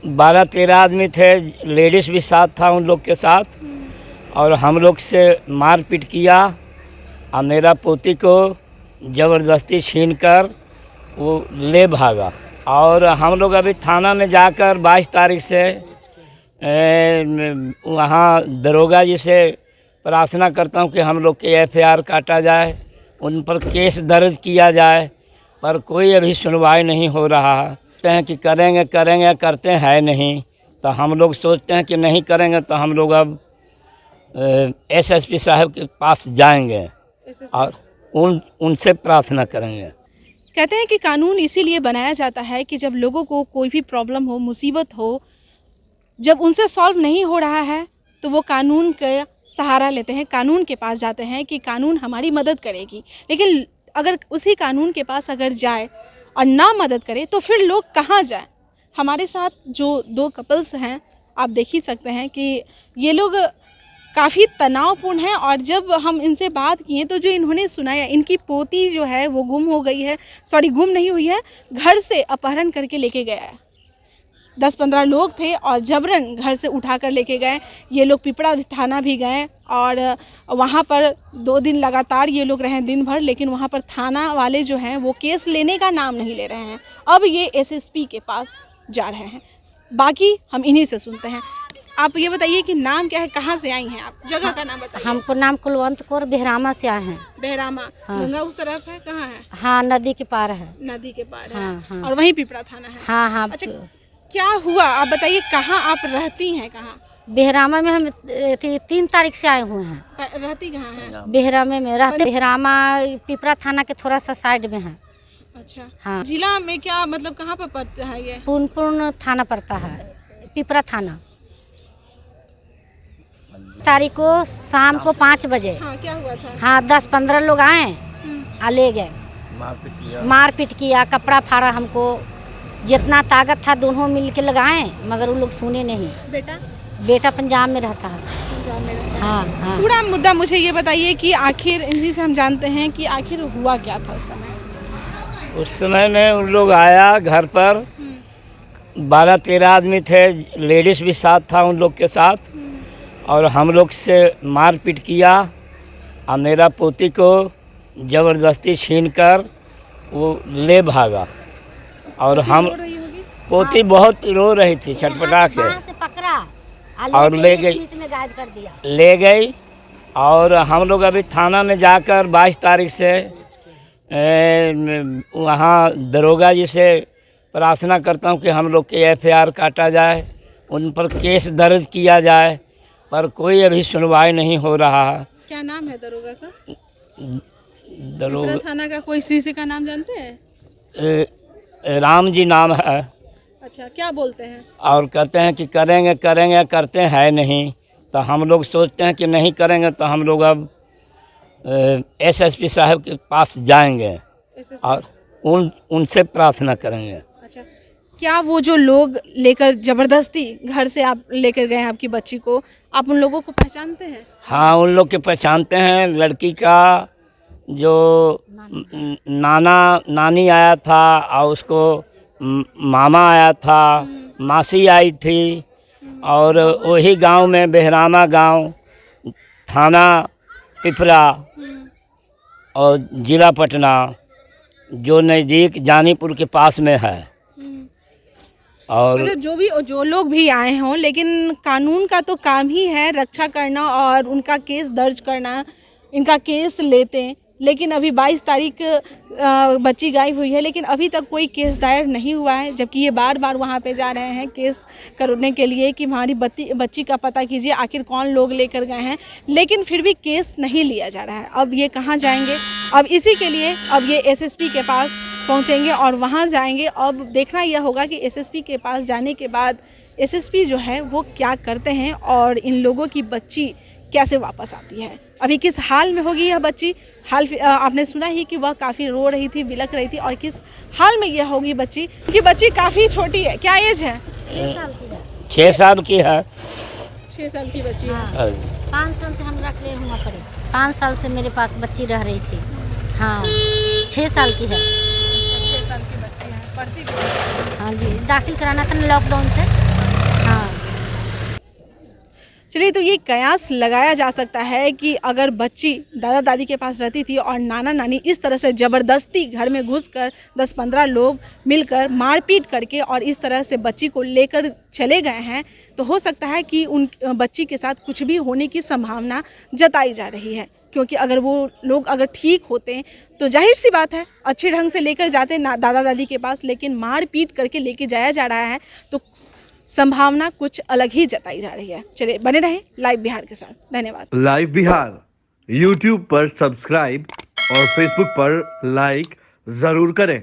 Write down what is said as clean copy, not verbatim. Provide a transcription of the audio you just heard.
12-13 आदमी थे, लेडीज़ भी साथ था उन लोग के साथ, और हम लोग से मारपीट किया और मेरा पोती को ज़बरदस्ती छीन कर वो ले भागा। और हम लोग अभी थाना में जाकर 22 तारीख से वहाँ दरोगा जी से प्रार्थना करता हूँ कि हम लोग के एफआईआर काटा जाए, उन पर केस दर्ज किया जाए, पर कोई अभी सुनवाई नहीं हो रहा है। कहते हैं कि करेंगे करेंगे, करते हैं नहीं। तो हम लोग सोचते हैं कि नहीं करेंगे तो हम लोग अब एसएसपी साहब के पास जाएंगे और उनसे प्रार्थना करेंगे। कहते हैं कि कानून इसीलिए बनाया जाता है कि जब लोगों को कोई भी प्रॉब्लम हो, मुसीबत हो, जब उनसे सॉल्व नहीं हो रहा है तो वो कानून का सहारा लेते हैं, कानून के पास जाते हैं कि कानून हमारी मदद करेगी। लेकिन अगर उसी कानून के पास अगर जाए और ना मदद करे तो फिर लोग कहाँ जाएं? हमारे साथ जो दो कपल्स हैं, आप देख ही सकते हैं कि ये लोग काफ़ी तनावपूर्ण हैं। और जब हम इनसे बात किए तो जो इन्होंने सुनाया, इनकी पोती जो है वो गुम हो गई है, गुम नहीं हुई है, घर से अपहरण करके लेके गया है। 10-15 लोग थे और जबरन घर से उठा कर लेके गए। ये लोग पिपरा थाना भी गए और वहाँ पर 2 दिन लगातार ये लोग रहे, दिन भर, लेकिन वहाँ पर थाना वाले जो हैं वो केस लेने का नाम नहीं ले रहे हैं। अब ये एसएसपी के पास जा रहे हैं। बाकी हम इन्हीं से सुनते हैं। आप ये बताइए कि नाम क्या है, कहाँ से आई हैं आप? जगह का नाम बताइए। हमको नाम कुलवंत कौर, बेहरामा से आए हैं। बेहरामा। हाँ। गंगा उस तरफ है, कहाँ है? हाँ, नदी के पार है। नदी के पार है। हाँ, हाँ। और वहीं पिपरा थाना है। हाँ हाँ। अच्छा, क्या हुआ आप बताइए, कहाँ आप रहती हैं? कहाँ बेहरामा में हम 3 तारीख से आए हुए हैं। रहती कहाँ है? बेहरामे में रहते। बेहरामा पिपरा थाना के थोड़ा सा साइड में है। अच्छा। हाँ। जिला में क्या मतलब कहाँ पर पड़ता है ये? पूर्ण थाना पड़ता है, पिपरा थाना। तारीख को शाम को 5 बजे। हाँ, क्या हुआ था? हाँ, 10-15 लोग आए आ ले गए, मारपीट किया, कपड़ा फाड़ा हमको। जितना ताकत था दोनों मिल के लगाए, मगर वो लोग सुने नहीं। बेटा पंजाब में रहता है। पंजाब में रहता है। हाँ हाँ। पूरा मुद्दा मुझे ये बताइए कि आखिर इन्हीं से हम जानते हैं कि आखिर हुआ क्या था उस समय? उस समय में उन लोग आया घर पर, 12-13 आदमी थे, लेडीज़ भी साथ था उन लोग के साथ, और हम लोग से मारपीट किया और मेरा पोती को ज़बरदस्ती छीन कर वो ले भागा। और हम पोती बहुत रो रही थी, छटपटा के, से पकड़ा और ले गई, में गायब कर दिया, ले गई। और हम लोग अभी थाना में जाकर 22 तारीख से वहाँ दरोगा जी से प्रार्थना करता हूँ कि हम लोग के एफआईआर काटा जाए, उन पर केस दर्ज किया जाए, पर कोई अभी सुनवाई नहीं हो रहा है। क्या नाम है दरोगा का? दरोगा थाना का कोई सीसी का नाम जानते हैं? राम जी नाम है। अच्छा, क्या बोलते हैं? और कहते हैं कि करेंगे करेंगे, करते हैं नहीं। तो हम लोग सोचते हैं कि नहीं करेंगे तो हम लोग अब एसएसपी साहब के पास जाएंगे और उनसे प्रार्थना करेंगे। अच्छा, क्या वो जो लोग लेकर ज़बरदस्ती घर से आप लेकर गए हैं आपकी बच्ची को, आप उन लोगों को पहचानते हैं? हाँ, उन लोग के पहचानते हैं। लड़की का जो नानी आया था और उसको मामा आया था, मासी आई थी, और वही गांव में बेहरामा गांव, थाना पिपरा और ज़िला पटना, जो नज़दीक जानीपुर के पास में है। और मतलब जो लोग भी आए हों, लेकिन कानून का तो काम ही है रक्षा करना और उनका केस दर्ज करना। इनका केस लेते हैं, लेकिन अभी 22 तारीख बच्ची गायब हुई है, लेकिन अभी तक कोई केस दायर नहीं हुआ है, जबकि ये बार बार वहाँ पे जा रहे हैं केस करने के लिए कि हमारी बच्ची का पता कीजिए, आखिर कौन लोग लेकर गए हैं, लेकिन फिर भी केस नहीं लिया जा रहा है। अब ये कहाँ जाएंगे? अब इसी के लिए अब ये एसएसपी के पास पहुँचेंगे और वहाँ जाएंगे। अब देखना यह होगा कि एसएसपी के पास जाने के बाद एसएसपी जो है वो क्या करते हैं और इन लोगों की बच्ची कैसे वापस आती है। अभी किस हाल में होगी यह बच्ची, आपने सुना ही कि वह काफ़ी रो रही थी, बिलख रही थी, और किस हाल में यह होगी बच्ची कि बच्ची काफ़ी छोटी है। क्या एज है? 6 साल की है। 6 साल की है। 6 साल की बच्ची है। हाँ। 5 साल से हम रख ले हुआ पड़े, 5 साल से मेरे पास बच्ची रह रही थी। हाँ, 6 साल की है। 6 साल की बच्ची है, पढ़ती भी है। हाँ जी, दाखिल कराना था लॉकडाउन से। चलिए, तो ये कयास लगाया जा सकता है कि अगर बच्ची दादा दादी के पास रहती थी और नाना नानी इस तरह से ज़बरदस्ती घर में घुसकर 10-15 लोग मिलकर मारपीट करके और इस तरह से बच्ची को लेकर चले गए हैं, तो हो सकता है कि उन बच्ची के साथ कुछ भी होने की संभावना जताई जा रही है। क्योंकि अगर वो लोग अगर ठीक होते तो जाहिर सी बात है अच्छे ढंग से लेकर जाते ना दादा दादी के पास, लेकिन मारपीट करके लेके जाया जा रहा है तो संभावना कुछ अलग ही जताई जा रही है। चलिए, बने रहे लाइव बिहार के साथ। धन्यवाद। लाइव बिहार यूट्यूब पर सब्सक्राइब और फेसबुक पर लाइक जरूर करें।